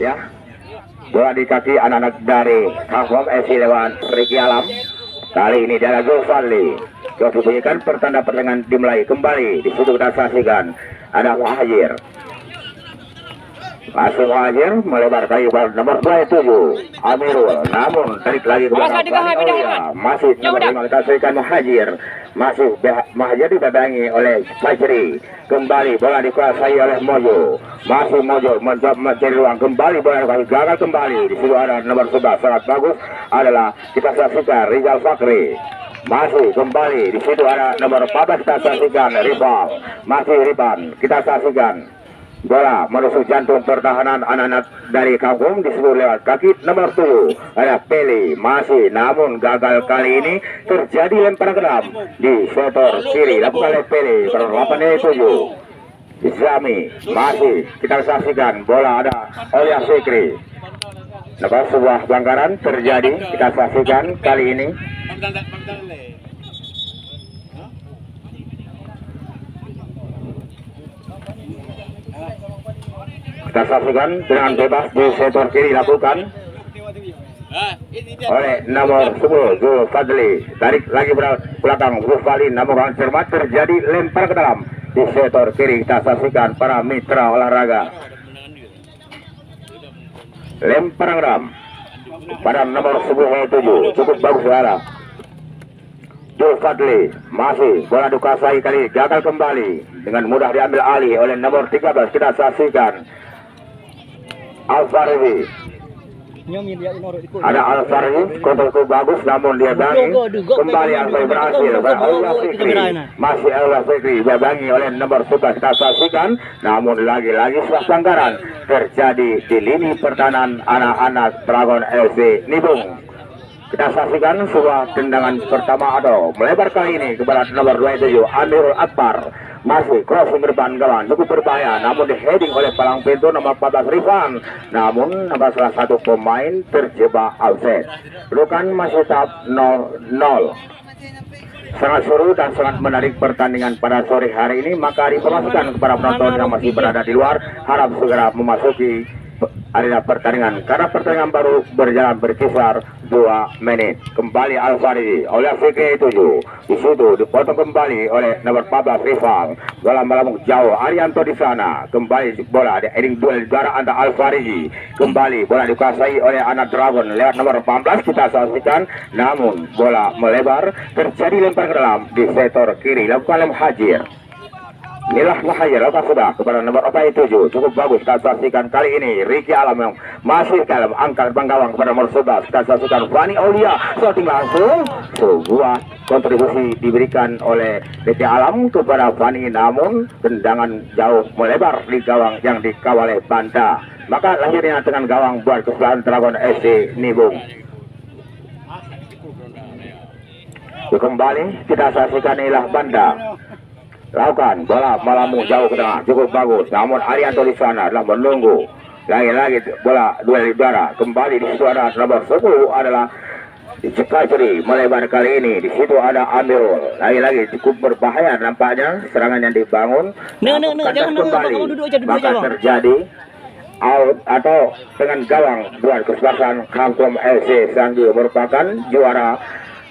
ya. Bola di kaki anak-anak dari Kampung FC lewat Ricky Alam. Kali ini dia Zulfadli. Jauh dibunyikan pertanda pertandingan dimulai kembali. Di situ kita saksikan ada Muhajir. Masuk Muhajir melebar kali nomor 27 Amirul, namun tarik lagi ke belakang. Masih nomor 5 kita saksikan Muhajir. Masih Muhajir dibabangi oleh Fajri. Kembali bola dikuasai oleh Mojo. Masih Mojo mencoba mencari ruang, kembali bola dikuasai, gagal kembali. Di situ ada nomor 11 sangat bagus adalah kita saksikan Rizal Fakri. Masih kembali di situ ada nomor 14 kita saksikan Rival. Masih Riban kita saksikan bola menusuk jantung pertahanan anak-anak dari Kampung di situ lewat kaki nomor 7 ada Pele. Masih namun gagal kali ini terjadi lemparan ke dalam di sektor kiri lakukan oleh Pele pada 8-7 Zami. Masih kita saksikan bola ada Olia Fikri. Lepas sebuah pelanggaran terjadi kita saksikan kali ini. Kita saksikan dengan bebas di sektor kiri dilakukan oleh nomor 10 Zulfadli. Tarik lagi belakang Zulfadli, namun cermat terjadi lempar ke dalam di sektor kiri. Kita saksikan para mitra olahraga. Lempar ke dalam pada nomor 10-7 cukup bagus saudara. Zulfadli masih bola dikuasai kali gagal kembali dengan mudah diambil alih oleh nomor 13. Kita saksikan Alfaridi. Ada Alfaridi kontrol bagus namun dia bangi kembali Alfaridi berhasil. Masih Alfaridi dia bangi oleh nomor 11. Kita saksikan namun lagi-lagi sebuah pelanggaran terjadi di lini pertahanan anak-anak Dragon FC Nibung. Kita saksikan sebuah tendangan pertama atau melebar kali ini kepada nomor 27 Amirul Akbar. Masih crossing depan gawang cukup berbahaya namun di heading oleh palang pintu nomor 14 Rifan. Namun nomor salah satu pemain terjebak offside. Rukan masih tetap 0-0. Sangat seru dan sangat menarik pertandingan pada sore hari ini. Maka diinformasikan kepada penonton yang masih berada di luar harap segera memasuki arena pertandingan karena pertandingan baru berjalan berkisar 2 menit. Kembali Alfaridi oleh Fikri 7. Di situ dipotong kembali oleh nomor 14 Rival. Bola melambung jauh Arianto di sana. Kembali bola di heading duel darah antara Alfaridi. Kembali bola dikuasai oleh anak Dragon lewat nomor 14 kita saksikan. Namun bola melebar terjadi lempar ke dalam di sektor kiri lakukan oleh Muhajir. Inilah Muhajir lakukan sudah kepada nomor 47 cukup bagus kita saksikan kali ini Ricky Alam yang masih dalam angkat gawang kepada nomor 11. Kita saksikan Fani Aulia shooting langsung. Sebuah kontribusi diberikan oleh Ricky Alam kepada Fani namun tendangan jauh melebar di gawang yang dikawal oleh Banda. Maka lahirnya dengan gawang buat kesalahan Dragon FC Nibung. Kembali kita saksikan inilah Banda. Lakukan bola melambung jauh ke tengah cukup bagus namun Arianto di sana adalah menunggu lagi-lagi bola duel udara. Kembali di situ ada nomor 10 adalah Cekaceri melebar kali ini. Di situ ada Amirul lagi-lagi cukup berbahaya nampaknya serangan yang dibangun. Kembali maka terjadi out atau dengan gawang buat kesebelasan Kampung FC Sanggi merupakan juara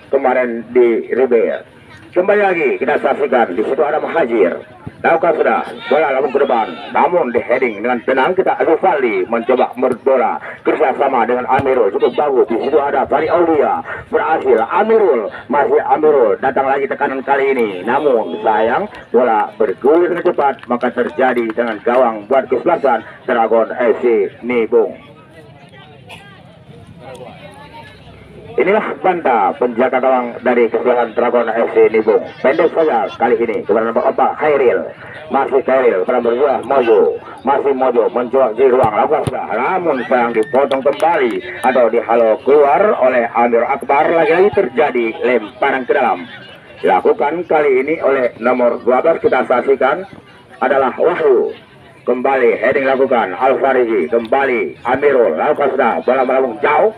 kemarin di Ribeir. Kembali lagi kita saksikan di situ ada Muhajir. Lakukan sudah bola lambung ke depan. Namun di heading dengan tenang kita Zulfadli mencoba berbola kerjasama dengan Amirul cukup bagus. Di situ ada Fani Aulia berhasil. Amirul masih Amirul datang lagi tekanan kali ini. Namun sayang bola bergulir dengan cepat maka terjadi dengan gawang buat kesebelasan Dragon FC Nibung. Inilah Banda penjaga gawang dari kesebelasan Dragon FC Nibung. Pendek saja kali ini kepada nomor 4 Khairil. Masih Khairil kepada nomor 2 Mojo. Masih Mojo mencoba di ruang lakukan sudah. Namun sayang dipotong kembali atau dihalau keluar oleh Amir Akbar. Lagi-lagi terjadi lemparan ke dalam. Dilakukan kali ini oleh nomor 12 kita saksikan adalah Wahyu. Kembali heading lakukan Alfaridi. Kembali Amirul lakukan sudah. Bola melambung jauh.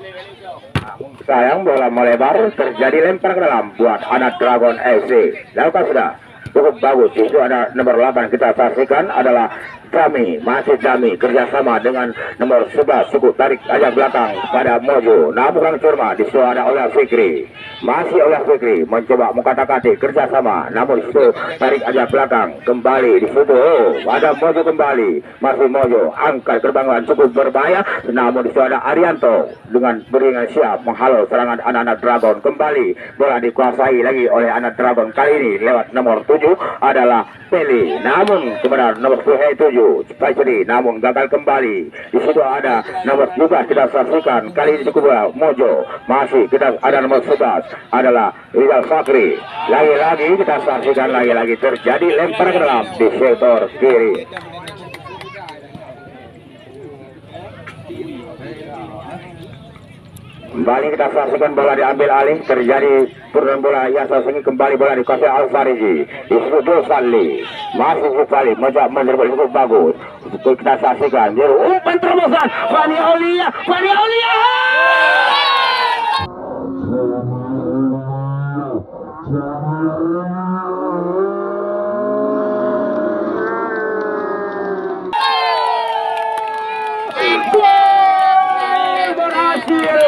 Sayang bola melebar terjadi lempar ke dalam buat anak Dragon FC. Lakukan sudah cukup bagus. Itu ada nomor 8 kita saksikan adalah Dami, masih Dami kerjasama dengan nomor 11 cukup tarik ajak belakang pada Mojo. Namun Kang Curma disuara oleh Fikri, masih oleh Fikri mencoba mengkata-kati kerjasama, namun disitu tarik ajak belakang kembali di situ. Ada Mojo kembali, masih Mojo angkat gerbang cukup berbahaya, namun disitu ada Arianto dengan beringan siap menghalau serangan anak-anak Dragon. Kembali bola dikuasai lagi oleh anak Dragon, kali ini lewat nomor 7 adalah Peli, namun kepada nomor 7 Fajri, namun gagal kembali. Di situ ada nomor 12 kita saksikan, kali ini cukup bola Mojo, masih kita ada nomor 11 adalah Rizal Fakri. Lagi-lagi kita saksikan, lagi-lagi terjadi lempar ke dalam di sektor kiri. Kembali kita saksikan bola diambil alih, terjadi turunan bola yang saksikan, kembali bola dikuasai Al-Fariji. Di situ Dosali, masih Sufali mencoba menyerbu cukup bagus. Untuk kita saksikan, biru umpan terobosan Fani Aulia, Fani Aulia.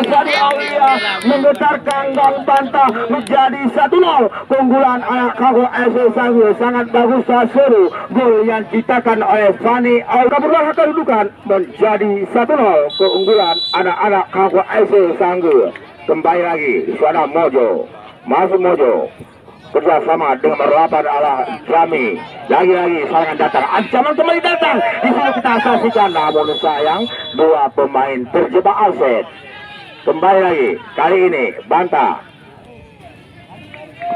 Fani Aulia menggetarkan gong bantah menjadi 1-0 keunggulan anak Kago SC Sanggu. Sangat bagus seru gol yang diciptakan oleh Fani Aulia. Kemudian kedudukan menjadi 1-0 keunggulan anak-anak Kago SC Sanggu. Kembali lagi di sana Mojo, masuk Mojo kerjasama dengan berlapan ala Jami. Lagi-lagi serangan datang, ancaman kembali datang. Di sini kita saksikan, namun sayang dua pemain terjebak offset. Kembali lagi, kali ini Banta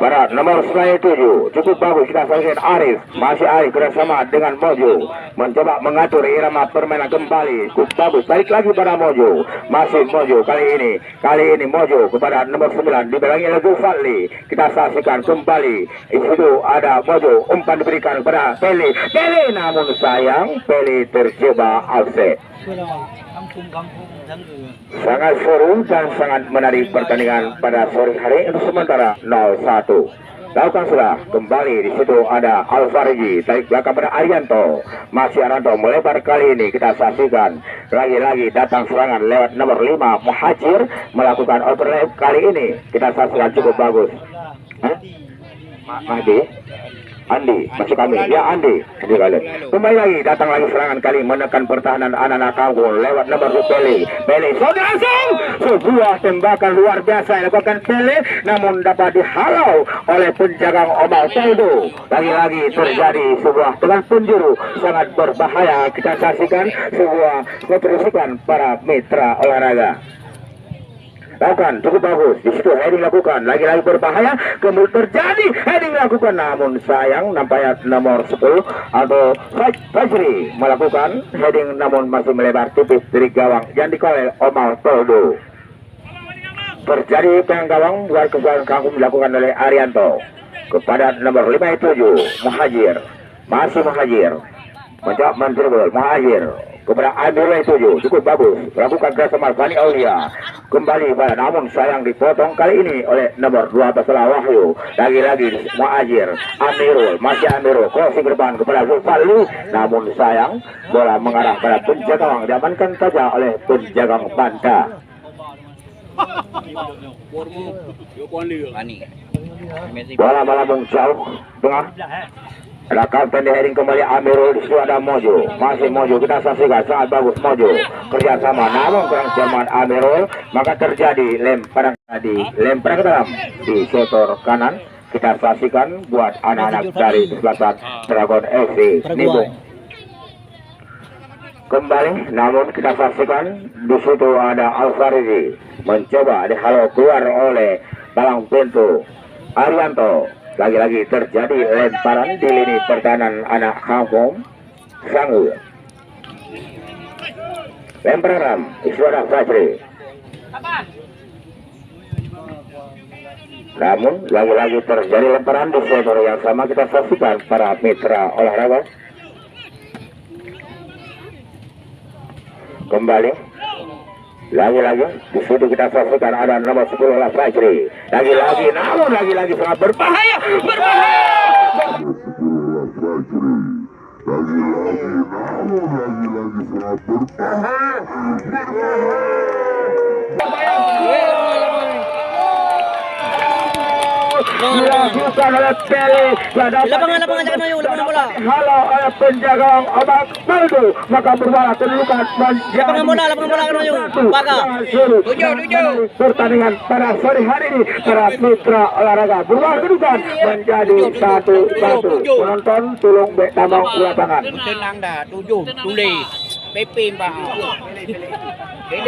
Barat nomor 7 cukup bagus kita saksikan Arif, masih Arif bersama dengan Mojo mencoba mengatur irama permainan kembali, cukup bagus tarik lagi pada Mojo, masih Mojo kali ini Mojo kepada nomor 9 dibelangi oleh Zulfali. Kita saksikan kembali, itu ada Mojo, umpan diberikan kepada Pele, namun sayang Pele terjebak offset. Sangat seru dan sangat menarik pertandingan pada sore hari untuk sementara 0-1. Lakukan sudah kembali di situ ada Al-Fariji tarik belakang pada Arianto, masih Arianto melebar. Kali ini kita saksikan lagi-lagi datang serangan lewat nomor 5 Muhajir melakukan overlap. Kali ini kita saksikan cukup bagus. Andi, masuk kami, ya Andi. Kembali lagi, datang lagi serangan kali menekan pertahanan anak-anak Kampung lewat nomor Pele, sudah langsung sebuah tembakan luar biasa dilakukan Pele, namun dapat dihalau oleh penjaga Omar Toldo. Lagi-lagi terjadi sebuah tekan penjuru sangat berbahaya. Kita saksikan sebuah keterusikan para mitra olahraga. Lakukan cukup bagus di situ, heading lakukan lagi-lagi berbahaya, kemudian terjadi heading lakukan, namun sayang nampaknya nomor 10 atau Fajri melakukan heading namun masih melebar tipis dari gawang yang dikawal Omar Toldo. Terjadi pengang gawang buat kesalahan kangkum dilakukan oleh Arianto kepada nomor 57 Muhajir, masih Muhajir mencoba mendribble Muhajir kepada Amirul 7 cukup bagus melakukan kerjasama Fani Aulia kembali pada, namun sayang dipotong kali ini oleh nomor 12 Wahyu. Lagi-lagi Muhajir, Amirul, masih Amirul crossing berban kepada Zulfali, namun sayang bola mengarah pada penjaga gawang, diamankan saja oleh penjaga Banta. Bola melambung jauh tengah. Ada kapten di heading kembali Amirul, di situ ada Mojo, masih Mojo kita saksikan sangat bagus Mojo kerjasama, namun kurang cermat Amirul, maka terjadi lempar ke dalam di sektor kanan. Kita saksikan buat anak-anak dari kesebelasan Dragon FC Nibung. Kembali, namun kita saksikan di situ ada Al-Fariji mencoba dihalau keluar oleh palang pintu Arianto. Lagi-lagi terjadi lemparan di lini pertahanan anak kampung Sanggu. Lemparan Iswara Fajri. Namun lagi-lagi terjadi lemparan di sektor yang sama. Kita saksikan para mitra olahraga. Kembali. Lagi-lagi di situ kita saksikan ada nomor 10 Fajri. Lagi-lagi, namun lagi-lagi sangat berbahaya. lagi-lagi sangat berbahaya. Dilakukan oleh Pele. Lapangan jangan mayu, lapangan bola. Halau oleh penjaga Obak Maldo, maka berbola kedudukan Lapangan bola kan mayu. Paga. Tujuh. Pertandingan pada sore hari ini para mitra olahraga berubah kedudukan menjadi 1-1. Penonton tolong tambang lapangan. Tenang dah, 7 tulis. PP Mbak.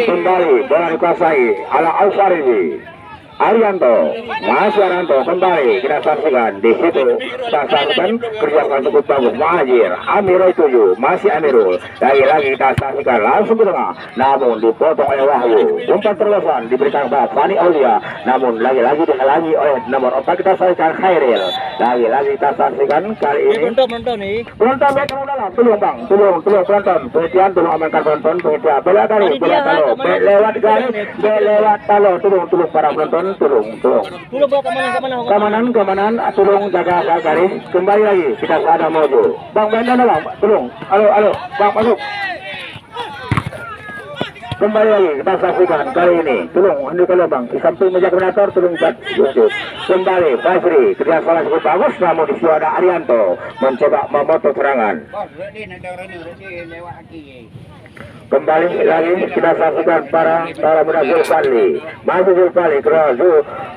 Kembali bola dikuasai ala Alfaridi. Arianto, Mas Arianto kembali kita saksikan di situ saksikan kerja cukup bagus Muhajir Amirul 7 masih Amirul lagi-lagi kita saksikan langsung ke tengah namun dipotong oleh Wahyu umpan terlepas diberikan kepada Fani Aulia namun lagi-lagi dihalangi oleh nomor 4 kita saksikan Khairil lagi-lagi kita saksikan kali ini Penonton nih. penonton baik kalau dalam tolong bang tolong penonton penelitian tolong amankan penonton penelitian bela kali bela talo lewat kali lewat talo tolong para penonton tolong Bawa kamanan tolong jaga garis kembali lagi kita ada mojo bang benda bang tolong halo bang masuk kembali lagi kita saksikan kali ini tolong hendak bang di samping meja koordinator tolong kembali Basri kerjasama cukup bagus namun di sini ada Arianto mencoba memotong serangan. Kembali lagi kita saksikan para muda Zulfali masih Zulfali kerja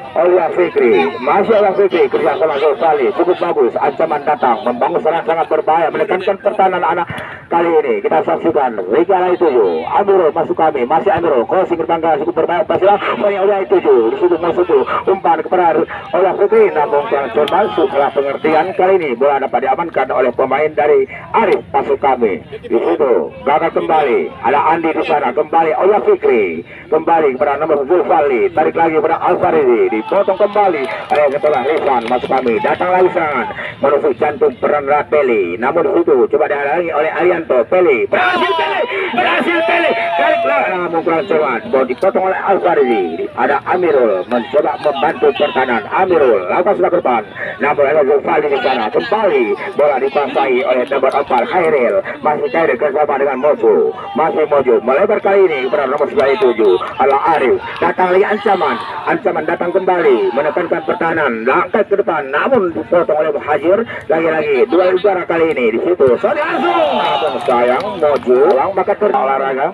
Aulia Fikri masih Aulia Fikri kerja sama Zulfali cukup bagus ancaman datang membangun serangan sangat berbahaya menekankan pertahanan anak kali ini kita saksikan Riki Alai 7 Amirul masuk kami masih Amirul crossing berbangga cukup berbahaya pasilah Aulia 7 disitu masuk umpan kepada Aulia Fikri namun kurang masuk setelah pengertian kali ini bola dapat diamankan oleh pemain dari Arif masuk kami di situ gagal kembali ada Andi di sana kembali Aulia Fikri kembali kepada nomor Zulfali tarik lagi kepada Alfaridi dipotong kembali oleh ketua Rifan masuk kami datang lagi serangan menuju jantung peran Pele namun di situ coba dihalangi oleh Arianto Pele berhasil Pele tarik namun kurang cepat baru dipotong oleh Alfaridi ada Amirul mencoba membantu pertahanan Amirul lakukan sudah ke depan namun ada Zulfali di sana kembali bola dikuasai oleh nomor 4 Khairil masih Khairil bersama dengan Mojo masih Mojo melebar kali ini kepada nomor 7 ala Arif datang lagi ancaman datang kembali menekankan pertahanan langkah ke depan namun dipotong oleh Muhajir lagi-lagi dua udara kali ini di situ sorry langsung namun sayang Mojo yang maka olahraga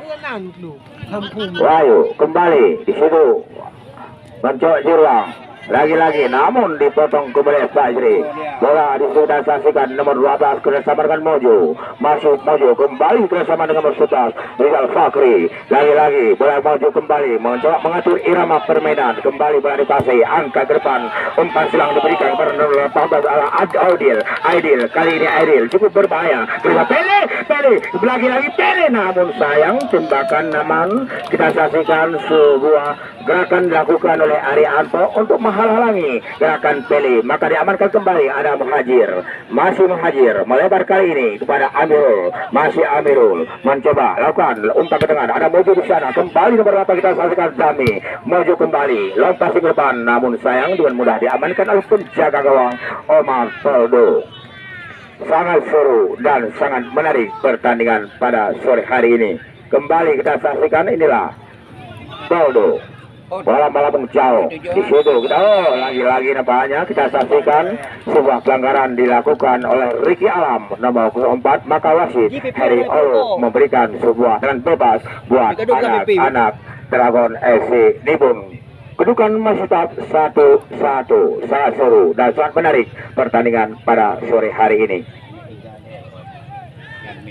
Wahyu kembali di situ mencoba Jirwang lagi-lagi namun dipotong kembali Fajri bola disudah saksikan nomor 12 kerjasama dengan Mojo masuk Mojo kembali kerjasama dengan nomor 11 Rizal Fakri lagi-lagi bola Mojo kembali mencoba mengatur irama permainan kembali bola dipasai angka ke depan umpan silang diberikan kepada nomor 18 ala Aidil kali ini Aidil cukup berbahaya terima Pele lagi-lagi Pele namun sayang tembakan namun kita saksikan sebuah gerakan dilakukan oleh Arianto untuk menghalangi gerakan Pele maka diamankan kembali ada masih Muhajir melebar kali ini kepada Amirul masih Amirul mencoba lakukan umpan ke tengah ada Mojo di sana kembali nomor 8 kita saksikan Zami Mojo kembali lompat ke depan namun sayang dengan mudah diamankan oleh penjaga gawang Omar Poldo. Sangat seru dan sangat menarik pertandingan pada sore hari ini kembali kita saksikan inilah Poldo bola jauh di situ kita lagi-lagi nampaknya kita saksikan sebuah pelanggaran dilakukan oleh Riki Alam nomor 4 maka wasit Harry Olo memberikan sebuah jalan bebas buat anak-anak Dragon FC Nibung. Kedudukan masih tetap 1-1 sangat seru dan sangat menarik pertandingan pada sore hari ini.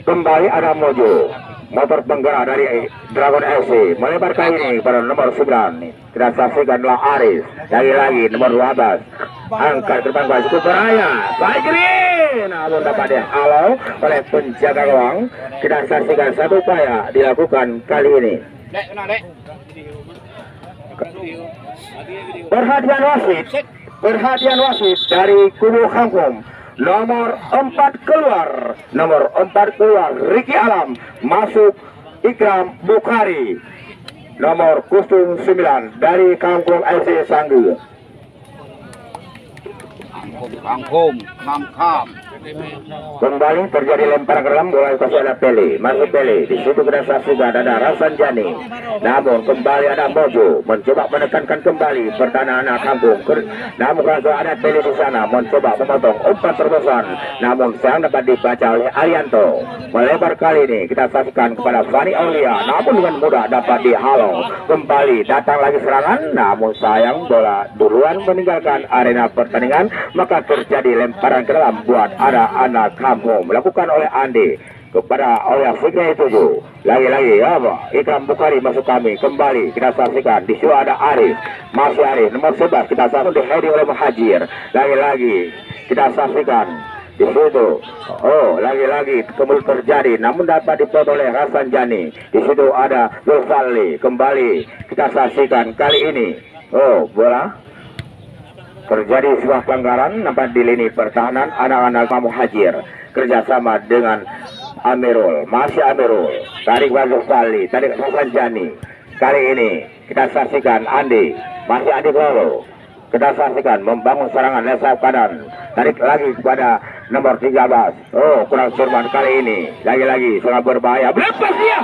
Kembali ada Mojo motor penggerak dari Dragon FC melebar kali ini pada nomor 9 kita saksikanlah Aris lagi-lagi nomor 12 angkat ke depan cukup berbahaya Fajri namun dapat dihalau oleh penjaga gawang kita saksikan satu upaya dilakukan kali ini perhatian wasit dari kubu Kangkum nomor 4 keluar Riki Alam masuk Ikram Bukhari nomor 09 dari Kangkung FC Sanggu Kangkum Kembali terjadi lempar ke dalam bola kasih ada Pele, masuk Pele. Di situ kita saksikan ada Rasanjani. Namun kembali ada Mojo mencoba menekankan kembali pertahanan anak kampung. Namun kalau ada Pele di sana mencoba memotong umpan terobosan. Namun sayang dapat dibaca oleh Arianto. Melebar kali ini kita saksikan kepada Fani Aulia. Namun dengan mudah dapat dihalau. Kembali datang lagi serangan. Namun sayang bola duluan meninggalkan arena pertandingan. Maka terjadi lemparan ke dalam buat ada anak kampung melakukan oleh Andi kepada oleh Fikri 7. Lagi-lagi apa? Ikram Bukhari masuk kami kembali kita saksikan di situ ada Arif, masih Arif nomor 11 kita saksikan di oleh Muhajir. Lagi-lagi kita saksikan di situ. Oh, lagi-lagi kembali terjadi namun dapat dipotong oleh Rasanjani. Di situ ada Zulfali kembali kita saksikan kali ini. Oh, bola terjadi sebuah pelanggaran nampak di lini pertahanan anak-anak Muhajir kerjasama dengan Amirul, masih Amirul, tarik Wazir Sali, tarik Rasanjani. Kali ini kita saksikan Andi, masih Andi Lolo. Kita saksikan membangun serangan lesap kanan, tarik lagi kepada nomor 13. Oh, kurang cermat kali ini. Lagi-lagi sangat berbahaya. Lepas dia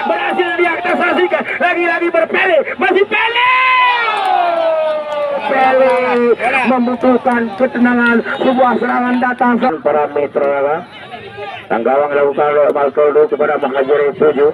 berhasil dia kita saksikan. Lagi-lagi berpele, masih Pele. Pele membutuhkan ketenangan, sebuah serangan datang para mitra Tanggawang lakukan oleh Malkoldo kepada Muhajir 7.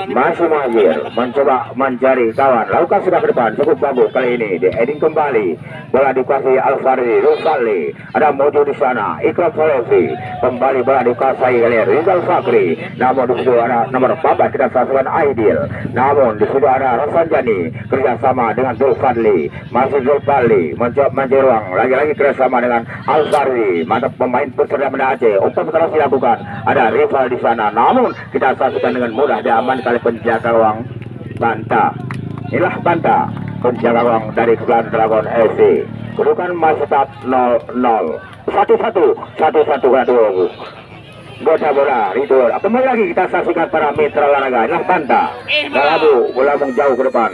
Masih Muhajir mencoba mencari kawan, lakukan sudah ke depan cukup bagus kali ini di heading kembali bola dikuasai Alfari Rusali, ada Mojo di sana, Ikram Solevi kembali bola dikuasai oleh Rizal Fakri. Namun di situ ada nomor 14 kita saksikan Aidil. Namun di situ ada Rasanjani kerjasama dengan Zulfadli, masih Zulfadli mencoba mencari ruang, lagi-lagi kerjasama dengan Alfari. Mantap pemain Persela Banda Aceh, umpan terus dilakukan, ada rival di sana. Namun kita saksikan dengan mudah diaman kali penjaga gawang Banta. Inilah Banta, penjaga gawang dari Kepulauan Dragon FC. Kedudukan masih tetap 0-0. 1-1 aduh. Gota bola, Ridho. Kembali lagi kita saksikan para mitra olahraga. Inilah Banta. Galabu, bola menjauh ke depan.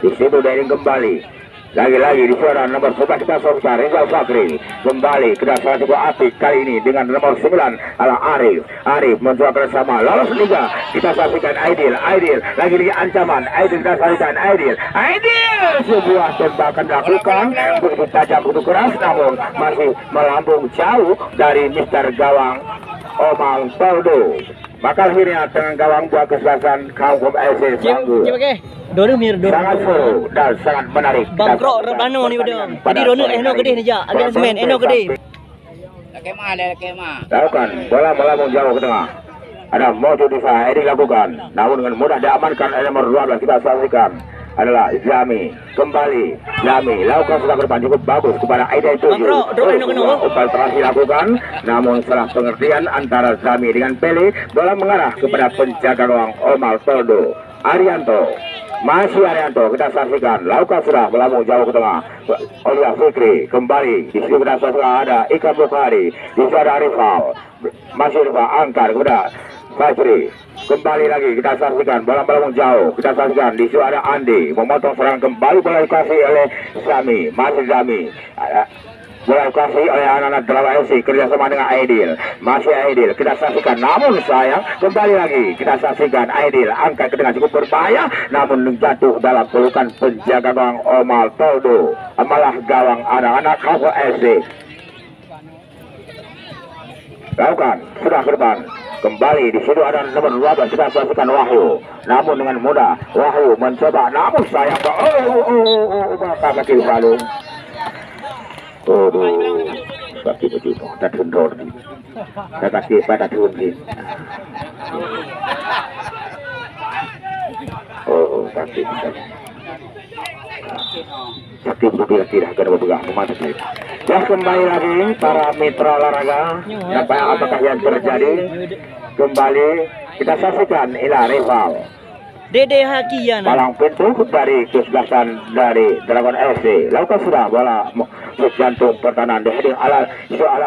Di situ dari kembali. Lagi-lagi di suara nomor 11 kita saksikan Rizal Fakri kembali kita saksikan Atik kali ini dengan nomor 9 adalah Arif mencoba bersama lolos liga. Kita saksikan Aidil lagi-lagi ancaman Aidil, kita saksikan Aidil sebuah tembakan dilakukan begitu tajam begitu keras namun masih melambung jauh dari Mister Gawang Omar Toldo. Maka akhirnya dengan gawang buat kesebelasan kaum FC Sanggu. Sangat seru dan sangat menarik. Bangkrok rebano ni benda. Jadi rono gede ni ja. Ada semen gede. Kemah. Lakukan bola melambung jauh ke tengah. Ada Mojo di sana, ini lakukan. Namun dengan mudah diamankan oleh nomor 12 kita saksikan adalah Zami. Kembali Zami lakukan sudah ke depan cukup bagus kepada Aida itu. Upaya terakhir dilakukan namun salah pengertian antara Zami dengan Pele. Bola mengarah kepada penjaga gawang Omar Toldo. Masih Arianto kita saksikan lakukan sudah melambung jauh ke tengah oleh Fikri kembali. Di situ kita saksikan ada Ikram Bukhari, di situ ada Rifal, masih Rifal angkat kepada Fajri. Kembali lagi kita saksikan bola melambung jauh. Kita saksikan di situ ada Andi memotong serangan kembali bola dikasih oleh Zami, masih Zami. Bola dikasih oleh anak-anak Dragon FC kerjasama dengan Aidil, masih Aidil kita saksikan namun sayang kembali lagi kita saksikan Aidil angkat ke tengah cukup berbahaya namun jatuh dalam pelukan penjaga gawang Omar Toldo, malah gawang anak-anak Dragon FC. Lakukan sudah ke depan kembali. Di situ ada nomor 12 kita saksikan Wahyu, namun dengan mudah Wahyu mencoba namun sayang kaki balung. Bagi begitu, tak tundor ni. Tak kasih pada turun ni. Sakit. Sakit betul tidak kena berpegang memata ni. Ya kembali lagi para mitra olahraga. Apakah yang terjadi? Kembali kita saksikan ila rival. Dede Hakian. Palang pintu dari kesebelasan dari Dragon FC. Lakukan sudah bola jantung pertahanan di heading ala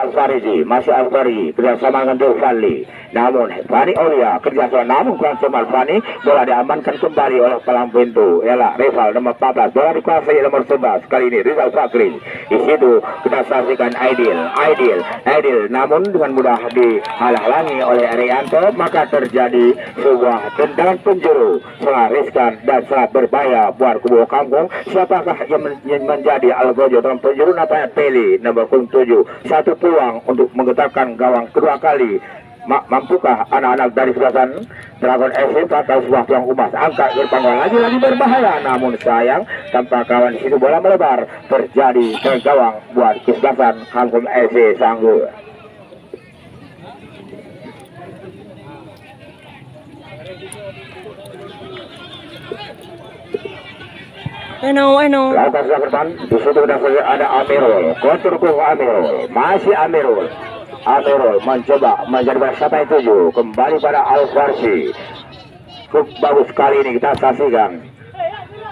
Al-Fariji, masih Al-Fariji kerjasama dengan Fali. Namun Fani Aulia kerjasama namun kurang cepat Fani, bola diamankan kembali oleh palang pintu. Ialah rival nomor 14, bola dikuasai nomor 11. Kali ini Rizal Fakri. Di situ kita saksikan Aidil, namun dengan mudah dihalang-halangi oleh Arianto, maka terjadi sebuah tendangan penjuru sangat riskan dan sangat berbahaya buat kubu kampung. Siapakah yang menjadi algojo dalam penjuru? Namanya Peli nomor 7. Satu peluang untuk menggetarkan gawang kedua kali. Mampukah anak-anak dari selatan Dragon FC pakai sebuah peluang emas, angkat berpanggung lagi berbahaya, namun sayang tanpa kawan di situ bola melebar terjadi ke gawang buat kesebelasan Kampung FC Sanggul. I know. Lakukan sebelah depan, di situ ada Amirul, kontur Amirul, masih Amirul mencoba menjadi siapa yang tuju, kembali pada Al-Farsi. Cukup bagus sekali ini kita saksikan.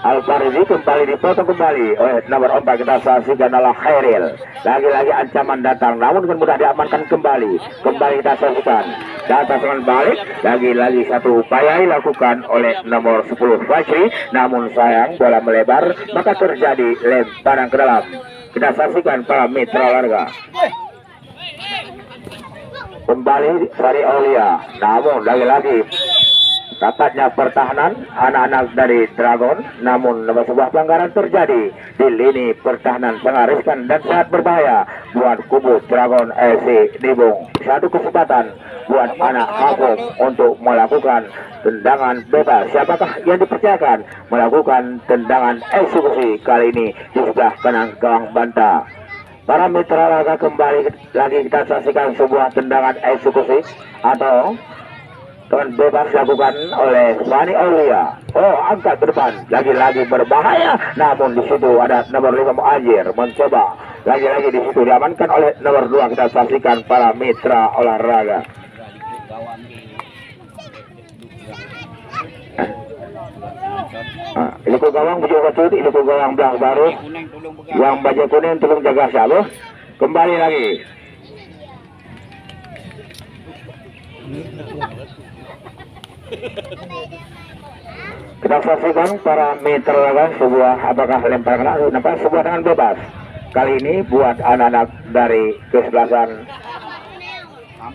Al-Farsi kembali dipotong kembali oleh nomor 4, kita saksikan adalah Khairil. Lagi-lagi ancaman datang, namun dengan mudah diamankan kembali kita saksikan. Data dengan balik, lagi-lagi satu upaya dilakukan oleh nomor 10 Fajri, namun sayang bola melebar, maka terjadi lemparan ke dalam. Kita saksikan para mitra warga. Kembali Fari Aulia, namun lagi-lagi dapatnya pertahanan anak-anak dari Dragon, namun sebuah pelanggaran terjadi di lini pertahanan sangat riskan dan sangat berbahaya buat kubu Dragon FC Nibung. Satu kesempatan buat anak kampung untuk melakukan tendangan bebas. Siapakah yang dipercayakan melakukan tendangan eksekusi kali ini di sebelah kanan gawang banta? Para mitra laga kembali lagi kita saksikan sebuah tendangan eksekusi atau tendangan bebas dilakukan oleh Fani Aulia. Oh, angkat ke depan, lagi-lagi berbahaya. Namun di situ ada nomor 5 Muajir mencoba. Lagi-lagi di situ diamankan oleh nomor 2. Kita saksikan para mitra olahraga. Ini ku gawang bujuk kecil, ini ku gawang belang baru. Yang baju kuning tolong jaga siapa. Kembali lagi. Kita saksikan para mitra laga sebuah apakah lempar kena nampak sebuah tangan bebas. Kali ini buat anak-anak dari kesebelasan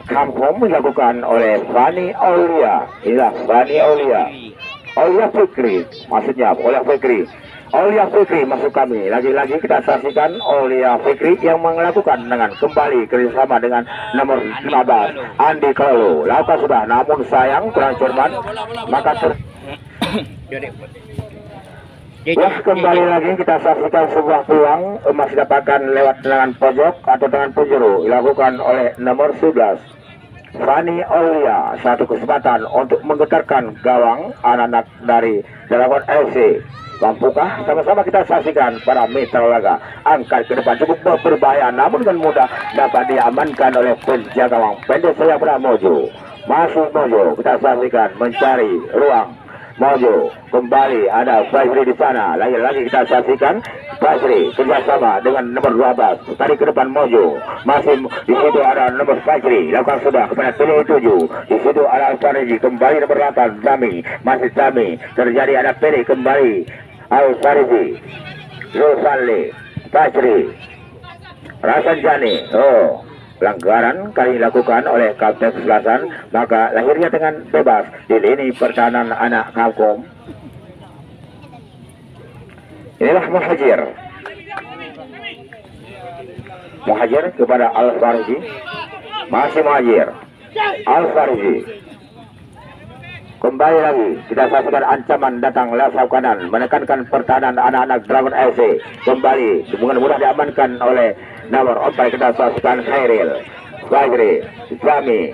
Kampung dilakukan oleh Fani Aulia. Inilah Fani Aulia. Aulia Fikri, maksudnya Aulia Fikri. Aulia Fikri masuk kami. Lagi-lagi kita saksikan Aulia Fikri yang melakukan dengan kembali kerjasama dengan nomor 15 Andi Kalu. Lakukan sudah, namun sayang kurang cermat, maka kembali lagi kita saksikan sebuah peluang masih dapatkan lewat tendangan pojok atau tendangan penjuru dilakukan oleh nomor 11 Fani Aulia. Satu kesempatan untuk menggetarkan gawang anak-anak dari Dragon FC. Mampukah? Sama-sama kita saksikan para mitra laga. Angkat ke depan cukup berbahaya, namun dengan mudah dapat diamankan oleh penjaga gawang pendek saya pada Mojo. Masuk Mojo, kita saksikan mencari ruang. Mojo kembali ada Fajri di sana. Lagi-lagi kita saksikan Fajri kerjasama dengan nomor 12. Tadi ke depan Mojo. Masih di situ ada nomor Fajri. Lakukan sudah kepada pilih 7. Di situ ada Al-Fariji kembali nomor 8. Zami masih Zami. Terjadi ada pilih kembali Al-Fariji. Rosalli Fajri Rasanjani. Oh, pelanggaran kali dilakukan oleh Kapten Selatan, maka lahirnya dengan bebas di lini pertahanan anak Kampung. Inilah Muhajir kepada Al-Fariji. Masih Muhajir. Al-Fariji kembali lagi kita saksikan ancaman datang lewat kanan menekankan pertahanan anak-anak Dragon FC. Kembali dengan mudah diamankan oleh nomor 4. Kita saksikan Khairil Fajri Islami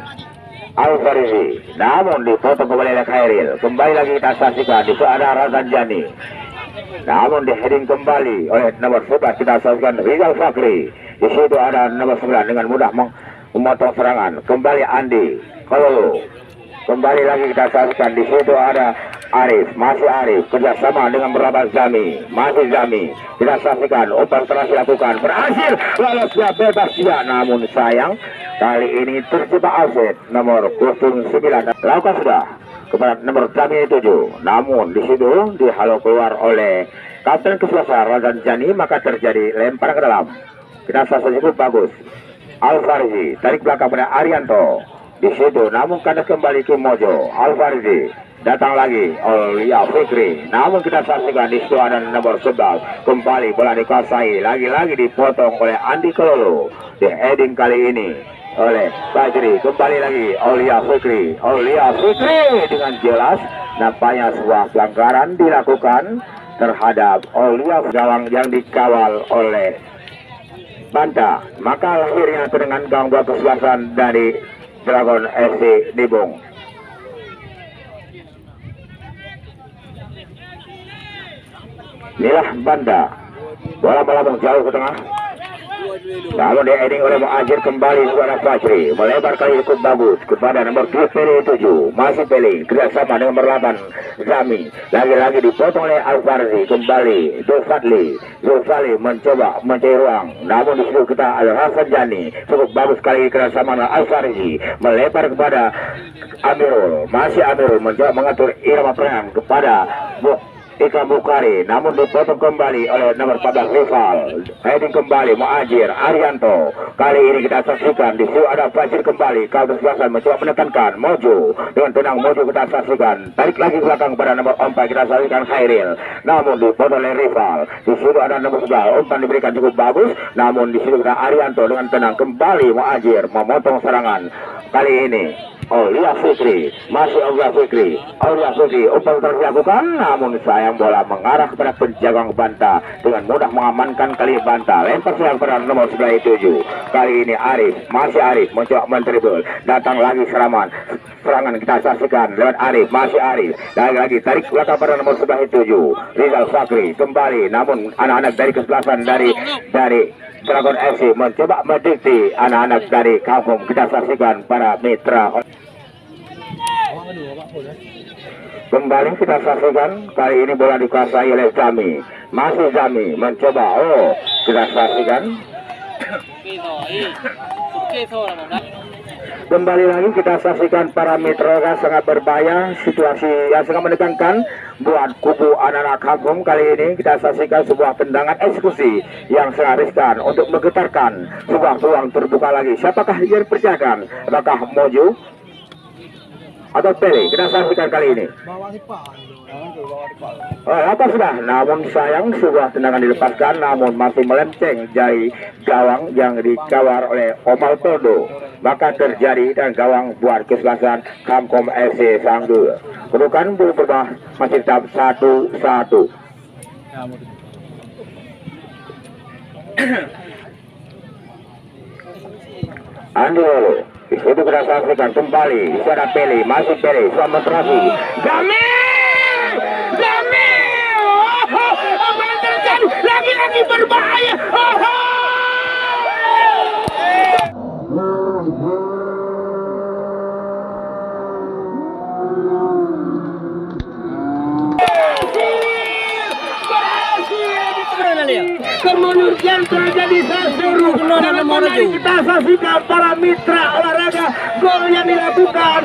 Al-Fariji, namun dipotong kembali oleh Khairil. Kembali lagi kita saksikan di ada Razanjani, namun di-heading kembali oleh nomor 11. Kita saksikan Rizal Fakri. Di situ ada nomor 9 dengan mudah memotong serangan. Kembali Andi Kololo. Kembali lagi kita saksikan di situ ada Arif, masih Arif, kerjasama dengan berlaban Zami, masih Zami, kita saksikan, umpan telah dilakukan, berhasil, lolos dia bebas dia, namun sayang, kali ini terjebak offset, nomor 09, lakukan sudah, kepada nomor Zami 7, namun di situ dihalau keluar oleh Kapten Keswasa Razan Jani, maka terjadi lempar ke dalam, kita saksikan cukup bagus, Alfarzi, tarik belakang pada Arianto, di situ, namun kandas kembali ke Mojo, Alfarzi, datang lagi Aulia Fikri, namun kita saksikan di situ ada nomor 11, kembali bola dikuasai, lagi-lagi dipotong oleh Andi Kololo, di heading kali ini oleh Fajri, kembali lagi Aulia Fikri dengan jelas, nampaknya sebuah pelanggaran dilakukan terhadap Aulia gawang yang dikawal oleh Banta, maka akhirnya dengan gawang dua kesebelasan dari Dragon FC Nibung. Inilah Banda, bola melambung jauh ke tengah, namun di-heading oleh Muajir, kembali suara Fajri, melebar kali cukup bagus kepada nomor 7, masih Pele, kerjasama dengan berlaban Zami, lagi-lagi dipotong oleh Alfarzi, kembali Zulfadli mencoba mencari ruang, namun di situ kita ada Hasan Jani, cukup bagus kali kerjasama dengan Alfarzi, melebar kepada Amirul, masih Amirul mencoba mengatur irama perang kepada Ikram Bukhari, namun dipotong kembali oleh nomor 14 rival. Heading kembali Muajir Arianto. Kali ini kita saksikan di situ ada Fajir kembali. Kau kesebelasan mencoba menekankan Mojo. Dengan tenang Mojo kita saksikan. Tarik lagi ke belakang pada nomor 4 kita saksikan Khairil. Namun dipotong oleh rival. Di situ ada nomor 11. Umpan diberikan cukup bagus. Namun di situ ada Arianto dengan tenang kembali Muajir memotong serangan. Kali ini Aulia Fikri, masih Aulia Fikri, umpan terus dilakukan, namun sayang bola mengarah kepada penjaga Banta, dengan mudah mengamankan kali Banta, lempar serang pada nomor 7, kali ini Arif, masih Arif, mencoba mentribul, datang lagi serangan kita saksikan lewat Arif, masih Arif, lagi tarik belakang pada nomor 7, Rizal Fakri, kembali, namun anak-anak dari kesebelasan dari Dragon FC mencoba mendikti anak-anak dari kampung, kita saksikan para mitra. Kembali kita saksikan, kali ini bola dikuasai oleh Zami, masih Zami mencoba, kita saksikan. Kembali lagi kita saksikan para mitra sangat berbahaya, situasi yang sangat menegangkan buat kubu anak-anak kampung. Kali ini kita saksikan sebuah tendangan eksekusi yang sangat riskan untuk menggetarkan sebuah peluang terbuka lagi. Siapakah yang dipercayakan? Apakah Mojo atau Pele? Kita saksikan kali ini. Apa sudah? Namun sayang sebuah tendangan dilepaskan, namun masih melenceng dari gawang yang dikawal oleh Omal Todo. Maka terjadi dan gawang buat kesebelasan Kamkom FC Sanggul. Kedudukan berubah masih tetap 1-1. Andi di situ kita saksikan kembali. Di sana Pele, masih Pele, selamat terasi. Dami, apa yang terjadi? Lagi-lagi berbahaya. Kemudian terjadi sesuatu kembali kita saksikan para mitra olahraga, gol yang dilakukan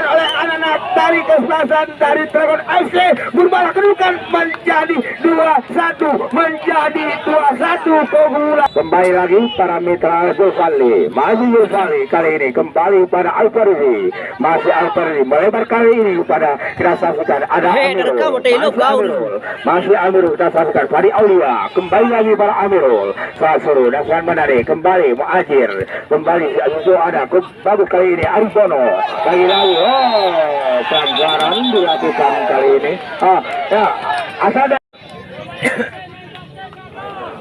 oleh anak-anak dari kesebelasan dari Dragon FC berubah kedudukan menjadi 2-1 keunggulan. Kembali lagi para mitra Zulfadli, masih Zulfadli kali ini kembali pada Alfarzi, masih Alfarzi melebar kali ini kepada kita saksikan ada Amirul, masih Amirul kita saksikan Fadi Aulia, kembali lagi para Amirul, Sasuruh dan San Manari, kembali Muajir, kembali itu ada bagus kali ini Arifono, lagi-lagi pelanggaran dilakukan kali ini. Asal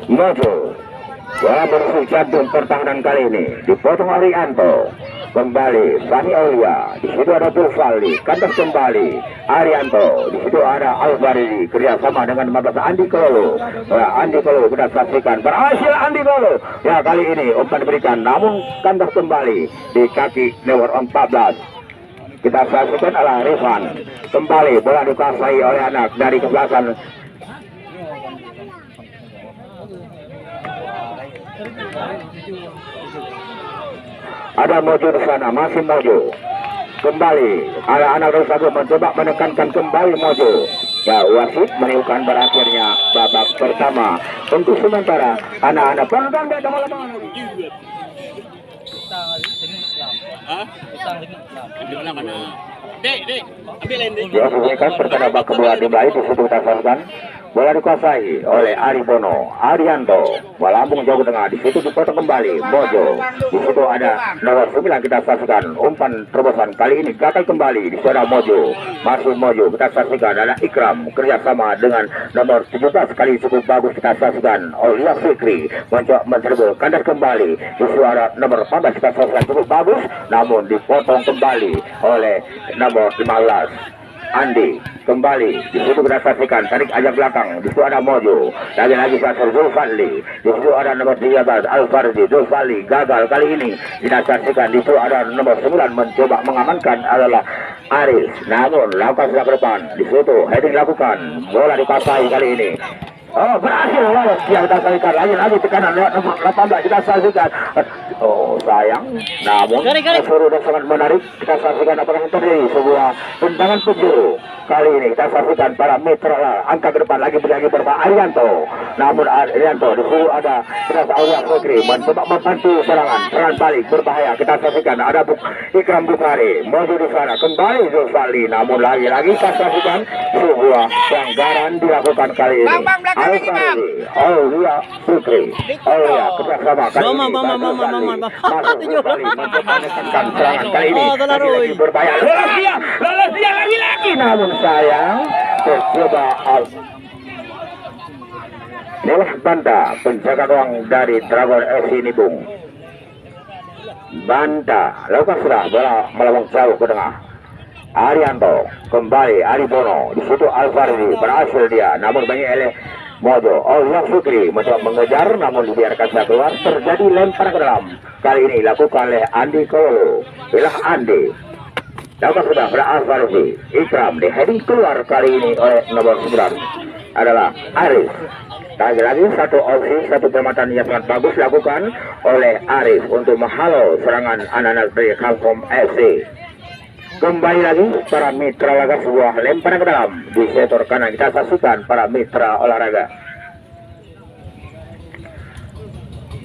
Mojo bola bersih jantung pertahanan kali ini dipotong Arianto, kembali Sani Aulia, di situ ada Zulfadli, kandas kembali Arianto, di situ ada Alfarzi kerjasama dengan Mabasa Andi Kololo. Andi Kololo kita saksikan berhasil Andi Kololo. Ya kali ini umpan diberikan, namun kandas kembali di kaki nomor 14. kita saksikan adalah Rifan. Kembali bola dikuasai oleh anak dari kesebelasan. Ada Mojo di sana, masih Mojo. Kembali, anak-anak Rosago mencoba menekankan kembali Mojo. Ya, wasit meniupkan berakhirnya babak pertama. Untuk sementara, anak-anak pelan-pelan dia lama-lama. Diasumsikan pertanda babak kedua dimulai di situ kita saksikan. Bola dikuasai oleh Ari Bono, Arianto, bola lambung jauh ke tengah, di situ dipotong kembali, Mojo, di situ ada nomor 9 kita saksikan, umpan terobosan kali ini gagal kembali, di situ ada Mojo, masih Mojo, kita saksikan ada Ikram, kerjasama dengan nomor 17 kali cukup bagus kita saksikan, Aulia Fikri, mencoba mencerbul, kandas kembali, di situ ada nomor 14 kita saksikan cukup bagus, namun dipotong kembali oleh nomor 15. Andi kembali di situ kita saksikan tarik ajak belakang, di situ ada Mojo, lagi-lagi Sasar Zulfali, di situ ada nomor 13 Al-Farzi, Zulfali gagal kali ini kita saksikan, di situ ada nomor 9 mencoba mengamankan adalah Aris, namun lakukan sebelah ke depan, di situ heading lakukan, bola dikuasai kali ini. Oh, berhasil lolos, dia kita saksikan lagi tekanan lewat nomor 18 kita saksikan. Oh, sayang, namun seru dan sangat menarik kita saksikan apakah yang terjadi sebuah tendangan penjuru. Kali ini kita saksikan para mitra lah, angka ke depan lagi berbahaya Arianto, namun Arianto di situ ada Terasa Aulia Fikri mencoba membantu serangan balik berbahaya kita saksikan ada Ikram Bukhari, Mojo di sana kembali Zulfali, namun lagi-lagi kita saksikan sebuah pelanggaran dilakukan kali ini. Aulia Fikri, Aulia kerjasama kali ini masuk kembali mencoba menekan serangan kali ini lagi berbahaya, lolos dia lagi-lagi, namun sayang tercoba inilah Banta penjaga gawang dari Dragon FC Nibung. Banta lakukan sudah bola melambung jauh ke tengah. Arianto kembali Ari Bono, di situ Alfardi berhasil dia, namun banyak oleh Mojo. Aulia Fikri mencoba mengejar, namun dibiarkan saya keluar, terjadi lempar ke dalam. Kali ini lakukan oleh Andi Kololo. Inilah Andi. Lakukan sudah pada Alfardi. Ikram di heading keluar kali ini oleh nomor 9 adalah Aris. Lagi-lagi satu opsi, satu permatan yang sangat bagus dilakukan oleh Aris untuk menghalau serangan anak-anak dari Kampung FC. Kembali lagi para mitra olahraga sebuah lemparan ke dalam di sektor kanan kita saksikan para mitra olahraga.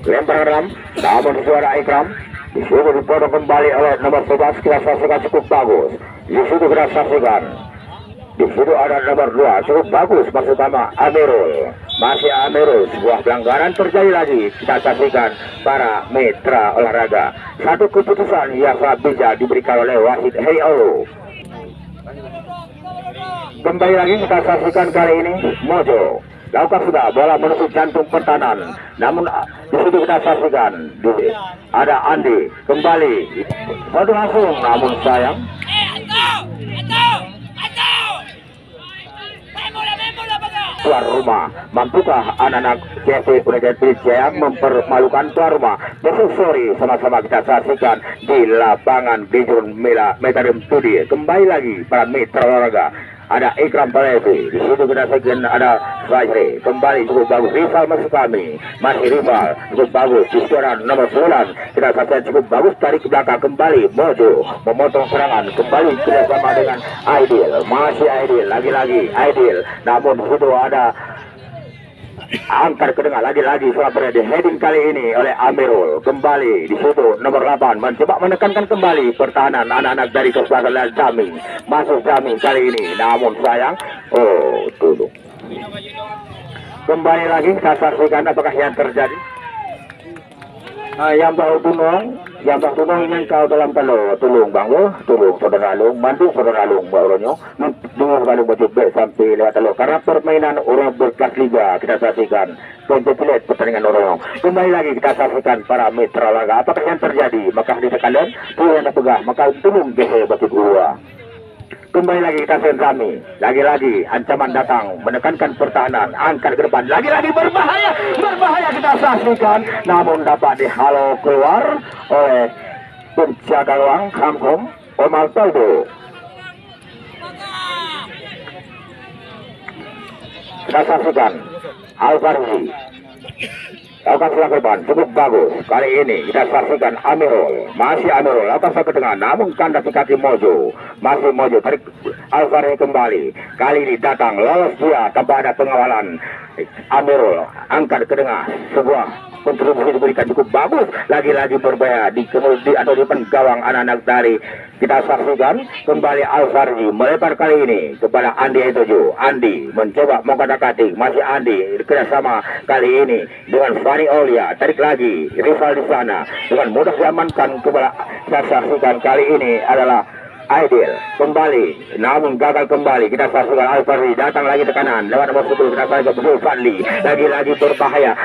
Lemparan ke dalam, namun suara Ikram di situ dipotong kembali oleh nomor 11 kita saksikan cukup bagus. Di situ kita saksikan. Di situ ada nomor 2 cukup bagus maksud utama Amirul. Masih Amirul, sebuah pelanggaran terjadi lagi kita saksikan para mitra olahraga. Satu keputusan yang sangat bijak diberikan oleh wasit Heyo. Kembali lagi kita saksikan kali ini Mojo. Lakukan sudah bola menusuk jantung pertahanan. Namun di situ kita saksikan ada Andi kembali. Satu langsung namun sayang. Tuan rumah, mampukah anak-anak CFC United Jaya mempermalukan tuan rumah? Besok sore sama-sama kita saksikan di lapangan Bijun Metadem Studi. Kembali lagi para mitra olahraga. Ada Ikram Palevi, di situ kita saksikan ada Fajri, kembali cukup bagus. Rival masuk kami, masih rival cukup bagus. Di situ ada nomor 9 kita saksikan cukup bagus, tarik ke belakang kembali Mojo memotong serangan kembali kerjasama dengan Aidil, masih Aidil, lagi-lagi Aidil, namun di situ ada angkat ke tengah lagi-lagi sudah berada heading kali ini oleh Amirul. Kembali di situ nomor 8 mencoba menekankan kembali pertahanan anak-anak dari kesebelasan Jamin. Masuk Jamin kali ini, namun sayang dulu. Kembali lagi kita saksikan apakah yang terjadi. Yang baru tunong yang kau dalam talo tulung bang lo, tulung saudara lo, mandu saudara lo barunya, dengar kalau berjumpa sampai lewat talo. Karena permainan orang berkelas liga kita saksikan, kompetitif pertandingan orang. Kembali lagi kita saksikan para mitra olahraga. Apakah yang terjadi? Maka di sekalian tulung yang pegah, maka tulung gehe batu dua. Kembali lagi kita senzami, lagi-lagi ancaman datang, menekankan pertahanan, angkat ke depan, lagi-lagi berbahaya kita saksikan, namun dapat dihalau keluar oleh penjaga gawang Kampung. Omar Toldo. Kita saksikan Alfarzi. Lakukan selang korban cukup bagus. Kali ini kita saksikan Amirul. Masih Amirul. Lakukan selang ke tengah. Namun kandas di kaki Mojo. Masih Mojo. Tarik Alfarzi kembali. Kali ini datang. Lolos dia tanpa ada pengawalan. Amirul angkat ke tengah. Sebuah kontribusi diberikan cukup bagus. Lagi-lagi berbahaya di atau di depan gawang anak-anak dari. Kita saksikan kembali Alfarzi melempar kali ini kepada Andi Etojo. Andi mencoba mengkotak-katik. Masih Andi kerjasama kali ini dengan Fani Aulia. Tarik lagi rival di sana dengan mudah diamankan kepada. Kita saksikan kali ini adalah Aidil kembali, namun gagal kembali. Kita saksikan Alfarzi datang lagi ke kanan lewat nomor 10. Kita saksikan betul Fadli lagi-lagi berbahaya.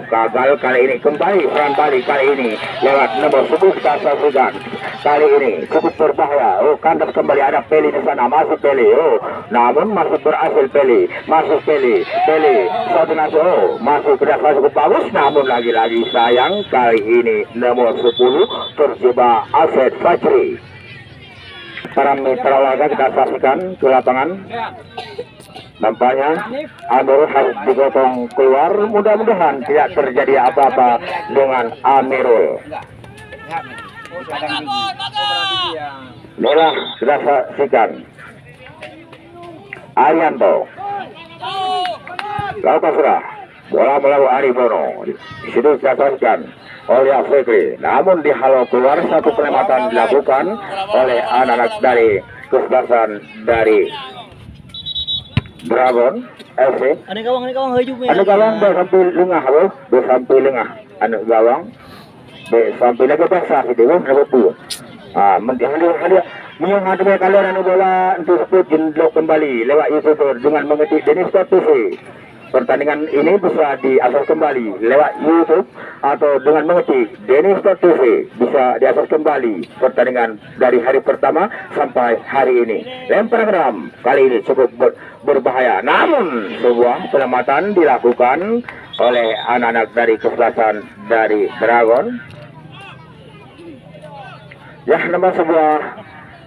Gagal kali ini kembali serangan balik kali ini lewat nomor 10. Kita saksikan kali ini cukup berbahaya. Kandas kembali ada Peli di sana, masih Peli. Namun masih berhasil Peli, masih Peli satu naso. Masih kerjasama cukup bagus, namun lagi-lagi sayang kali ini nomor 10 terjebak Alfred Fajri. Para mitra olahraga kita saksikan ke lapangan. Nampaknya Amirul harus digotong keluar. Mudah-mudahan tidak terjadi apa-apa dengan Amirul. Inilah kita saksikan Arianto. Lakukan sudah. Bola melawan Aribono. Di situ kita saksikan oleh Fikri, namun dihalau keluar. Satu penempatan dilakukan oleh anak-anak dari kesebelasan dari Dragon FC. Ada gawang haju. Ada gawang sampai lengah, sampai lengah. Anak gawang sampai lagi basah itu, betul. Menghadapi kalian anu bola untuk jendok kembali lewat YouTuber dengan mengetik Dennis TV. Pertandingan ini bisa diakses kembali lewat YouTube atau dengan mengetik Dennis TV. Bisa diakses kembali pertandingan dari hari pertama sampai hari ini. Lempar geram kali ini cukup berbahaya, namun sebuah penyelamatan dilakukan oleh anak-anak dari kesebelasan dari Dragon. Ya, nama sebuah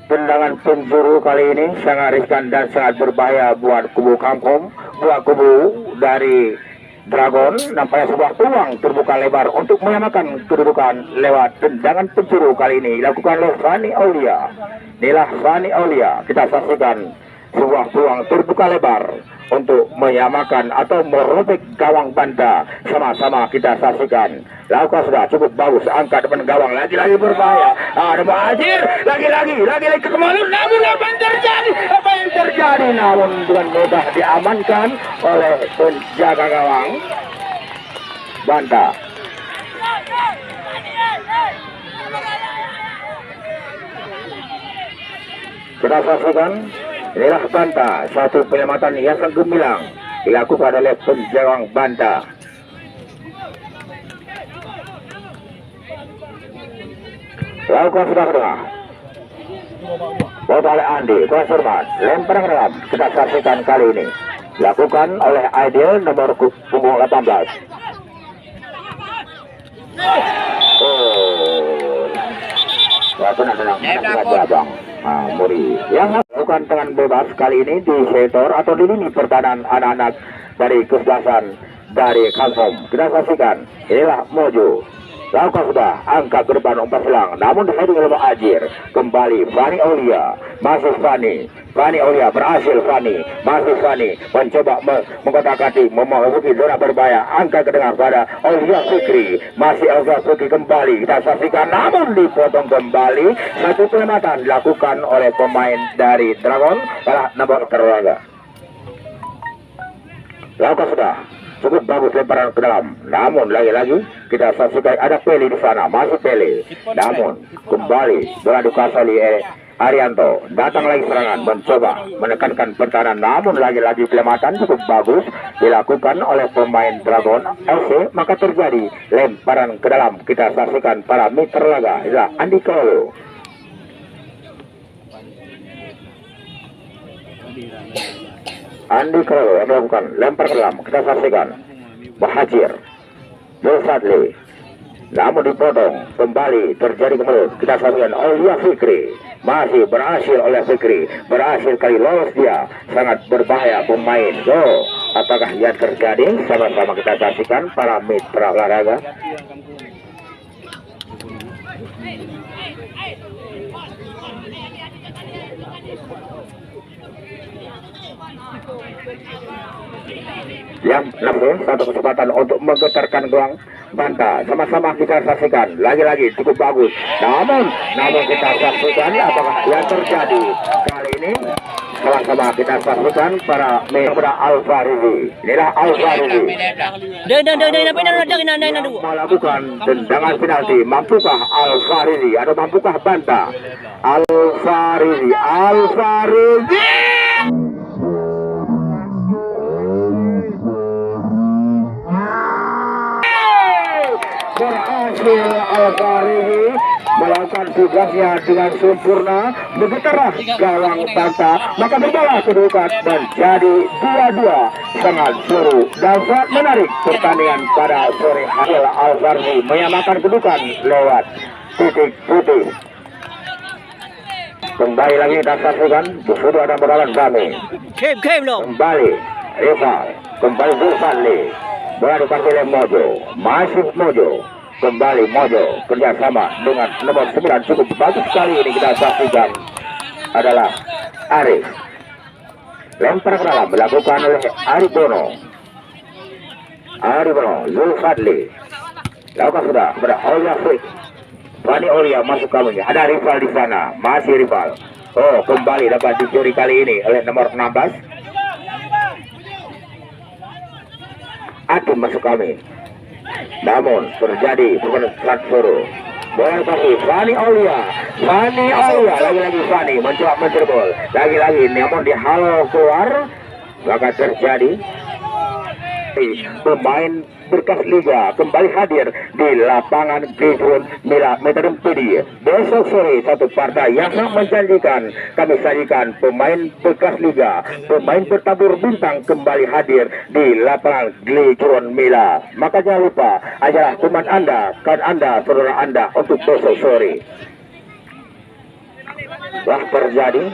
tendangan penjuru kali ini sangat riskan dan sangat berbahaya buat kubu Kampung, buat kubu dari Dragon. Nampaknya sebuah peluang terbuka lebar untuk menyamakan kedudukan lewat tendangan penjuru kali ini dilakukan oleh Fani Aulia. Inilah Fani Aulia. Kita saksikan sebuah peluang terbuka lebar untuk menyamakan atau merobek gawang Banda. Sama-sama kita saksikan. Lakukan sudah cukup bagus. Angkat depan gawang lagi-lagi berbahaya. Ada Muhajir lagi-lagi ke kemalu. Namun apa yang terjadi? Namun dengan mudah diamankan oleh penjaga gawang Banda. Kita saksikan. Inilah Banta, satu penyelamatan yang sangat gemilang dilakukan oleh penjaga Banta. Lakukan sudah ke tengah. Bawa oleh Andi, kurang hormat, lempar ke dalam. Kita saksikan kali ini dilakukan oleh Aidil nomor punggung 18. Tenang, Bang. Muri yang melakukan tangan bebas kali ini di sektor atau di lini pertahanan anak-anak dari kesebelasan dari Kalsom. Kita saksikan inilah Mojo. Lakukan sudah angkat ke depan umpan selang, namun diheading oleh Ajir. Kembali Fani Aulia, masih Fani Aulia berhasil. Masih Fani mencoba mengkotak-katik, memasuki zona berbahaya. Angkat ke tengah pada Aulia Fikri, masih Aulia Fikri kembali. Kita saksikan, namun dipotong kembali. Satu penyelamatan dilakukan oleh pemain dari Dragon pada nomor terlaga. Lakukan sudah. Cukup bagus lemparan ke dalam. Namun lagi-lagi kita saksikan ada Peli di sana, masih Peli. Namun kembali bola dikuasai Arianto. Datang lagi serangan, mencoba menekankan pertahanan. Namun lagi-lagi penyelamatan cukup bagus dilakukan oleh pemain Dragon FC. Maka terjadi lemparan ke dalam. Kita saksikan para mitra laga. Inilah Andi Kolo. Andi Kolo yang melakukan lempar ke dalam. Kita saksikan Muhajir, Fadli, namun dipotong. Kembali terjadi kemudian kita saksikan Aulia Fikri, masih berhasil oleh Fikri, berhasil kali lolos dia, sangat berbahaya pemain. So, apakah yang terjadi? Sama-sama kita saksikan para mitra olahraga. Yang langsung satu kesempatan untuk menggetarkan gelang banta. Sama-sama kita saksikan. Lagi-lagi cukup bagus. Namun kita saksikan apakah yang terjadi kali ini. Sama-sama kita saksikan para kepada Al-Farizi. Inilah Al-Farizi melakukan tendangan penalti. Mampukah Al-Farizi atau mampukah banta? Al-Farizi berhasil. Al-Farizi melakukan tugasnya dengan sempurna. Bergetarlah gawang banta, maka berbola kedudukan dan jadi 2-2. Sangat seru dan sangat menarik pertandingan pada sore hari. Al-Farizi menyamakan kedudukan lewat titik putih. Kembali lagi kita saksikan sudah ada beralan kami. Kem dong. Kembali rival, kembali Zulfadli, bola dikasih oleh Mojo, masih Mojo. Kembali Mojo kerjasama dengan nomor 9, cukup bagus sekali ini kita saksikan adalah Arif. Lempar ke dalam dilakukan oleh Aribono, Zulfadli, lakukan sudah kepada Aulia Fik. Fani Aulia masuk kami, ada rival di sana, masih rival. Oh, kembali dapat dicuri kali ini oleh nomor 16. Adim masuk kami. Namun terjadi bukan transfer. Bola kasih Fani Aulia, lagi-lagi Fani mencoba mencerbol, lagi-lagi namun dihalau keluar. Maka terjadi pemain berkas liga kembali hadir di lapangan Gijun Mila Metrompedi. Besok sore satu partai yang sangat menjanjikan kami sajikan. Pemain bekas liga, pemain bertabur bintang kembali hadir di lapangan Gijun Mila. Maka jangan lupa ajalah teman Anda, kawan Anda, saudara Anda untuk besok sore. Telah terjadi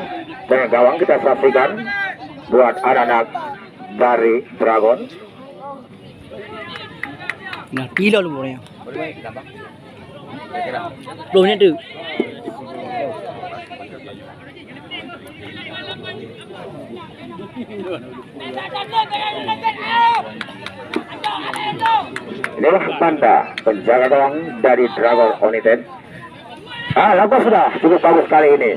dengan gawang kita saksikan buat anak-anak dari Dragon. Nah, pila lu boleh. Belum tu. Inilah banta penjaga gawang dari Dragon United. Lakukan sudah cukup bagus kali ini.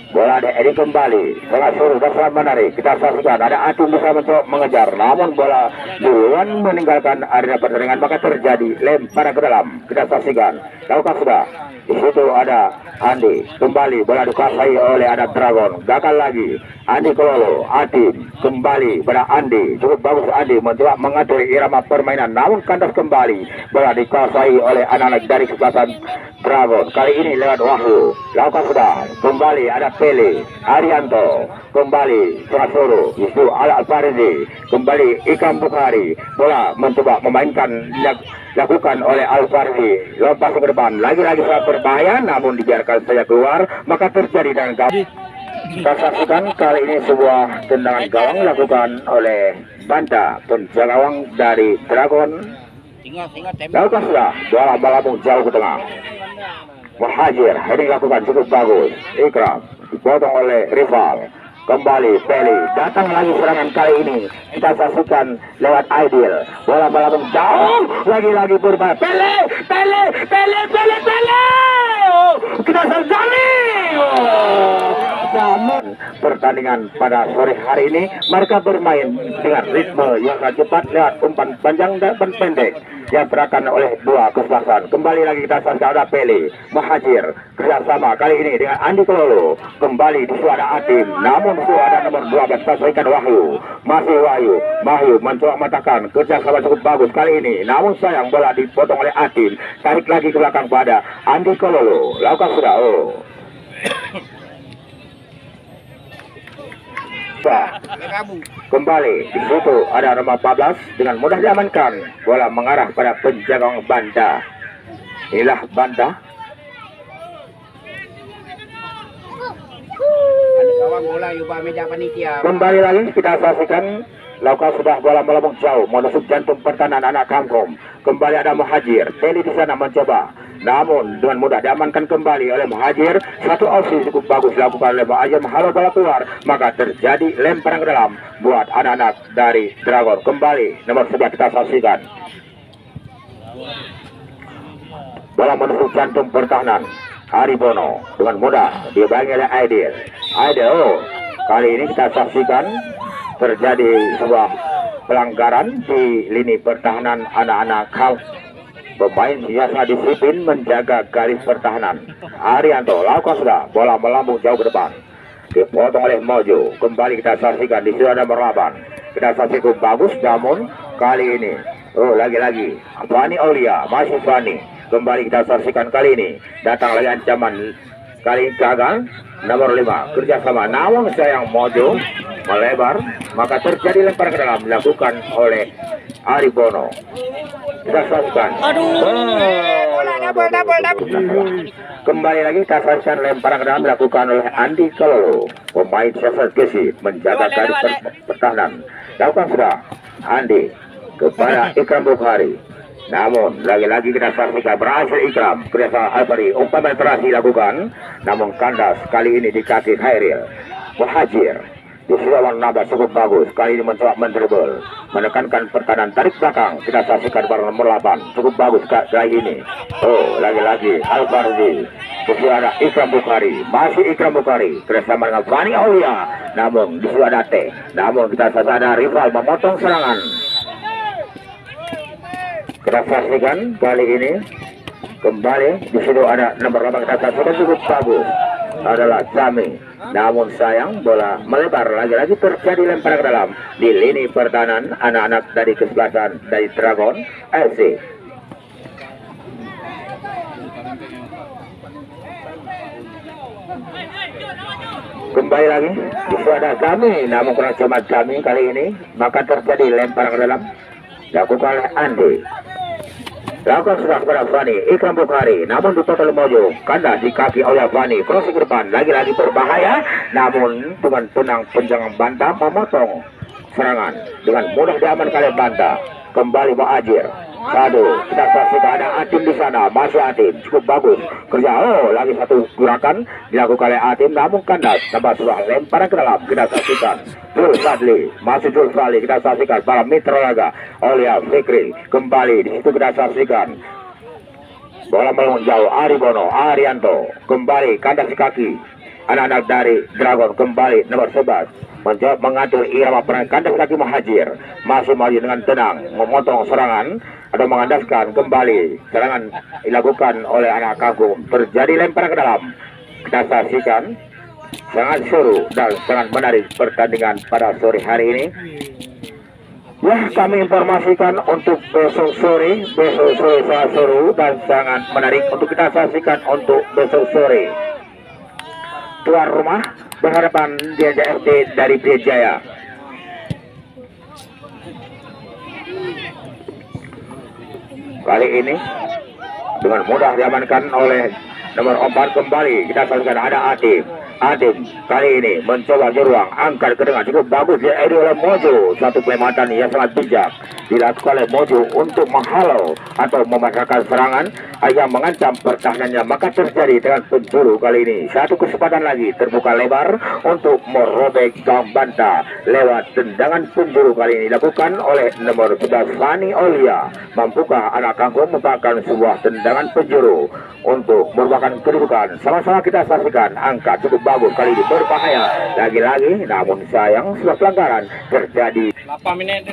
Bola ada Edi kembali, sangat seru dan sangat menarik. Kita saksikan ada Atum bisa mencoba mengejar, namun bola duluan meninggalkan area pertandingan, maka terjadi lempar ke dalam. Kita saksikan, lakukan sudah. Di situ ada Andi kembali, bola dikuasai oleh ada Dragon. Gagal lagi, Andi Kololo, Adim kembali pada Andi. Cukup bagus Andi mencoba mengatur irama permainan, namun kandas kembali. Bola dikuasai oleh anak-anak dari kesebelasan Dragon. Kali ini lewat Wahyu, lakukan sudah. Kembali ada Pele, Arianto, kembali Prasoro, itu Al-Farizi, kembali Ikam Bukhari, bola mencoba memainkan dilakukan oleh Al-Farizi, lompat ke depan, lagi-lagi sangat berbahaya, namun dibiarkan saja keluar, maka terjadi dengan gawang. Kita saksikan kali ini sebuah tendangan gawang dilakukan oleh Banta, penjaga gawang dari Dragon. Lakukan sudah, bola melambung jauh ke tengah. Muhajir, ini dilakukan cukup bagus. Ikram dipotong oleh rival. Kembali Pele, datang lagi serangan kali ini. Kita saksikan lewat Aidil. Bola melambung jauh, lagi-lagi berbahaya. Pele. Oh, kita saksikan. Namun pertandingan pada sore hari ini mereka bermain dengan ritme yang sangat cepat lewat umpan panjang dan pendek yang berakan oleh dua kesebelasan. Kembali lagi kita saksikan ada Pele, Muhajir kerjasama kali ini dengan Andi Kololo. Kembali di situ ada Atim, namun di situ ada nomor 12 saksikan Wahyu. Masih Wahyu mencoba mengatakan kerjasama cukup bagus kali ini, namun sayang bola dipotong oleh Atim. Tarik lagi ke belakang pada Andi Kololo. Lakukan sudah. Kembali di situ ada nomor 14 dengan mudah diamankan, bola mengarah pada penjaga Banda. Inilah banda. Ada kawan bola yuba meja panitia. Kembali lagi kita saksikan Lauka sudah bola melambung jauh menusuk jantung pertahanan anak kangkung. Kembali ada Muhajir. Teli di sana mencoba. Namun dengan mudah diamankan kembali oleh Muhajir. Satu opsi cukup bagus dilakukan oleh Muhajir. Menghalau bola keluar. Maka terjadi lemparan ke dalam buat anak-anak dari Dragon. Kembali nomor 11 kita saksikan. Bola menusuk jantung pertahanan. Haribono dengan mudah dibangi oleh Aidil. Aidil, kali ini kita saksikan terjadi sebuah pelanggaran di lini pertahanan anak-anak kau. Pemain biasa disiplin menjaga garis pertahanan. Arianto lakukan sudah bola melambung jauh ke depan. Dipotong oleh Mojo. Kembali kita saksikan di sini ada Merlaban. Kita saksikan bagus namun kali ini lagi-lagi Fani Aulia masih Fani. Kembali kita saksikan kali ini datang lagi ancaman. Kali gagal nomor 5 kerjasama namun sayang Mojo melebar maka terjadi lempar ke dalam dilakukan oleh Aribono. Kita saksikan. Kembali lagi kita saksikan lempar ke dalam dilakukan oleh Andi Kalolo. Pemain Sesat Gesi menjaga garis pertahanan. Lakukan sudah Andi kepada Ikram Bukhari. Namun lagi-lagi kita saksikan berhasil Ikram kerjasama Alfari umpan berhasil dilakukan namun kandas kali ini di kaki Khairil. Muhajir di lawan nada cukup bagus kali ini mencoba mendribble menekankan pertahanan tarik belakang. Kita saksikan barang nomor 8 cukup bagus kali ini. Lagi-lagi Alfari ada Ikram Bukhari masih Ikram Bukhari kerjasama dengan Fani Aulia namun di ada T namun kita saksikan ada rival memotong serangan. Kita saksikan kali ini kembali di situ ada nomor 8 kita saksikan cukup bagus adalah Sami. Namun sayang bola melebar lagi-lagi terjadi lempar ke dalam di lini pertahanan anak-anak dari kesebelasan dari Dragon FC. Kembali lagi di situ ada Sami namun kurang cermat Sami kali ini maka terjadi lempar ke dalam dilakukan oleh Andi. Lakukan sudah kepada Fani Ikram Bukhari namun dipotong Mojo kandas di kaki oleh Fani crossing ke depan lagi-lagi berbahaya namun dengan tenang penjangan bantah memotong serangan dengan mudah diamankan oleh bantah. Kembali Muhajir kita saksikan ada Atim di sana masih Atim cukup bagus kerja lagi satu gerakan dilakukan oleh Atim namun kandas tambah sebuah lemparan ke dalam. Kita saksikan Jul Fadli masih Jul Fadli kita saksikan para mitra laga Aulia Fikri kembali di situ kita saksikan bola melambung jauh Aribono Arianto kembali kandas di kaki anak-anak dari Dragon. Kembali nomor 11 menjawab mengatur irama perang kandas kaki Muhajir masih maju dengan tenang memotong serangan atau mengandaskan kembali serangan dilakukan oleh anak kangkung. Terjadi lempar ke dalam. Kita saksikan sangat seru dan sangat menarik pertandingan pada sore hari ini. Ya, kami informasikan untuk besok sore sangat seru dan sangat menarik untuk kita saksikan untuk besok sore. Tuan rumah berhadapan di RT dari Prijaya. Kali ini dengan mudah diamankan oleh nomor 4 kembali. Kita saksikan ada Adim kali ini mencoba di ruang angkat ke tengah cukup bagus dia oleh Mojo. Satu pelematan yang sangat bijak dilakukan oleh Mojo untuk menghalau atau memasarkan serangan yang mengancam pertahanannya. Maka terjadi dengan penjuru kali ini satu kesempatan lagi terbuka lebar untuk merobek gawang bantah lewat tendangan penjuru kali ini dilakukan oleh nomor 11 Fani Aulia. Mampukah anak kangkung merupakan sebuah tendangan penjuru untuk merupakan kedudukan. Sama-sama kita saksikan angka cukup bagus kali ini berbahaya lagi-lagi namun sayang sebuah pelanggaran terjadi. 8 menit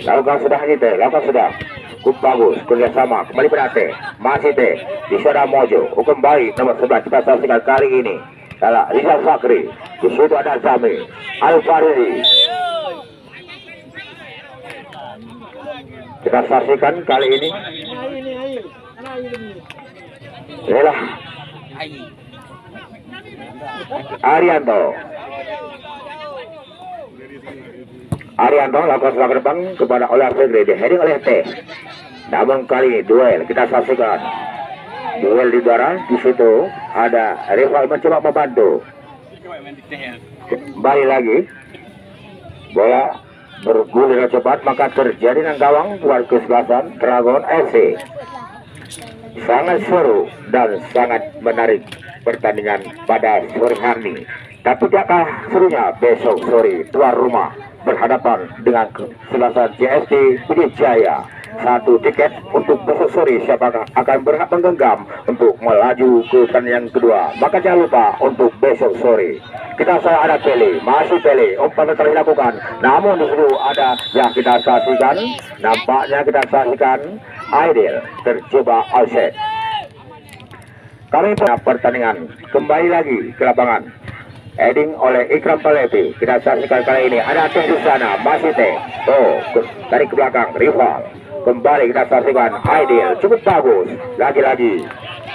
Lakukan sudah cukup bagus kerjasama kembali pada T masih T di sana Mojo kembali nomor 11 kita saksikan kali ini adalah Rizal Fakri. Di situ ada Sami Al-Faridi. Kita saksikan kali ini inilah Arianto lakukan serangan ke depan kepada Olah Fegri, di heading oleh T. Namun kali ini duel kita saksikan. Duel di udara, di situ ada rival mencoba membantu. Kembali lagi, bola bergulir cepat, maka terjadi nang gawang buat kesebelasan Dragon FC. Sangat seru dan sangat menarik pertandingan pada sore hari ini. Tapi tidakkah serunya besok sore tuan rumah berhadapan dengan kesebelasan JST Pidijaya. Satu tiket untuk besok sore siapakah akan berhak menggenggam untuk melaju ke pertandingan kedua. Maka jangan lupa untuk besok sore kita ada Pele, masih Pele, umpan telah dilakukan. Namun di situ ada yang kita saksikan, nampaknya kita saksikan Aidil terjebak offset. Kali ini pertandingan kembali lagi ke lapangan. Heading oleh Ikram Palevi. Kita saksikan kali ini ada Teh di sana, masih Teh. Oh, dari ke belakang rival. Kembali kita saksikan Aidil, cukup bagus. Lagi-lagi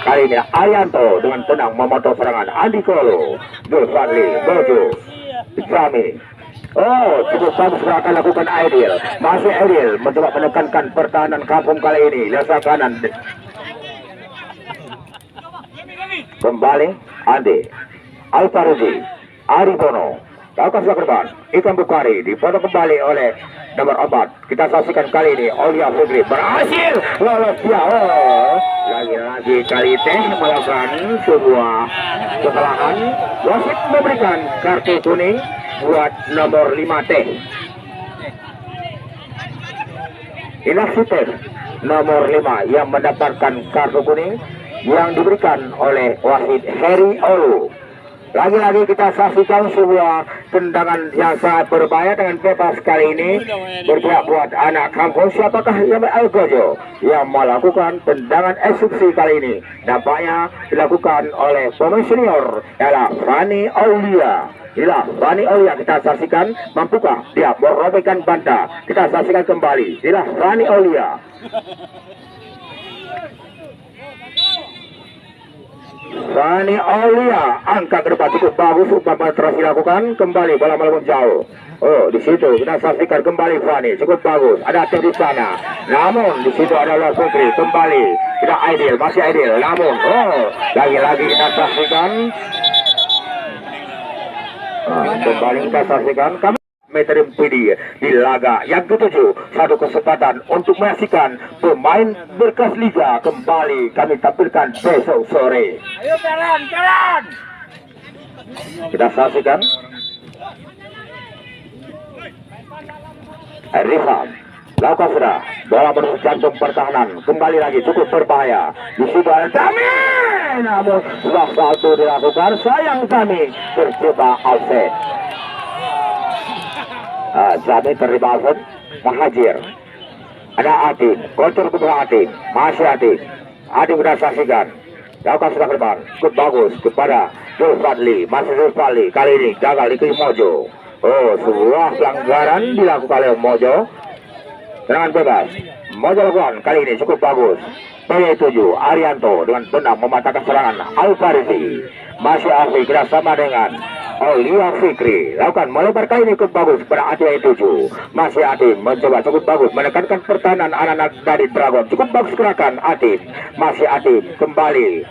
kali ini Arianto dengan tenang memotong serangan Andi Kolo, Dul Fadli, Bojo, Islami. Oh, cukup bagus akan lakukan Aidil. Masih Aidil mencoba menekankan pertahanan kampung kali ini. Lihat kanan. Kembali Andi Alfaruzi, Aribono, lakukan sebelah ke depan. Ikan Bukhari dipotong kembali oleh nomor 4. Kita saksikan kali ini Aulia Fikri berhasil lolos ya. Oh, lagi-lagi kali Teh melakukan sebuah kesalahan. Wasit memberikan kartu kuning buat nomor 5 Teh. Inilah si Teh nomor 5 yang mendapatkan kartu kuning yang diberikan oleh wasit Heri Olu. Lagi-lagi kita saksikan sebuah tendangan yang sangat berbahaya dengan bebas kali ini berpihak buat anak kampung. Siapakah yang Algojo yang melakukan tendangan eksekusi kali ini? Nampaknya dilakukan oleh pemain senior ialah Fani Aulia. Inilah Fani Aulia kita saksikan, mampukah dia merobekkan banta? Kita saksikan kembali. Inilah Fani Aulia. Fani Aulia angka ke depan cukup bagus, upaya terus dilakukan kembali bola melambung jauh. Oh, di situ kita saksikan kembali Fani cukup bagus. Ada Teh di sana. Namun di situ adalah Putri kembali. Tidak Aidil, masih Aidil. Namun lagi-lagi kita saksikan. Kembali kita saksikan kami Metrim PD di laga yang ke-7. Satu kesempatan untuk menyaksikan pemain berkas liga kembali kami tampilkan besok sore. Ayo jalan. Kita saksikan Rifan lakukan sudah bola menuju jantung pertahanan, kembali lagi cukup berbahaya. Di situ ada Tami, namun sudah satu dilakukan, sayang Tami terjebak offset. Zami terlibat Mahajir. Ada Atin, kontur ke bawah Atin, masih Atin. Atin sudah saksikan. Lakukan sudah ke depan, cukup bagus kepada Dul Fadli, masih Dul Fadli. Kali ini gagal di Mojo. Oh, sebuah pelanggaran dilakukan oleh Mojo. Serangan bebas. Mojo lakukan kali ini cukup bagus. P7 Arianto dengan tenang mematahkan serangan Alfarisi. Masih Afi kerjasama dengan Aulia Fikri. Lakukan melebar kali ini cukup bagus pada Ati 7. Masih Ati mencoba cukup bagus menekankan pertahanan anak-anak dari Dragon. Cukup bagus gerakan Ati. Masih Ati kembali.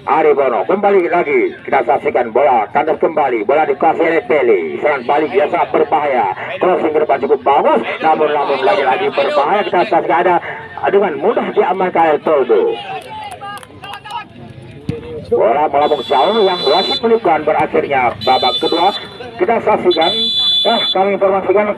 Aribono kembali lagi. Kita saksikan bola kandas kembali. Bola dikasih oleh Pele. Serangan balik dia sangat berbahaya. Crossing ke depan cukup bagus. Namun lagi-lagi berbahaya. Kita saksikan ada dengan mudah diamankan oleh Toldo. Bola melambung jauh yang wasit menipuan berakhirnya babak kedua. Kita saksikan. Kami informasikan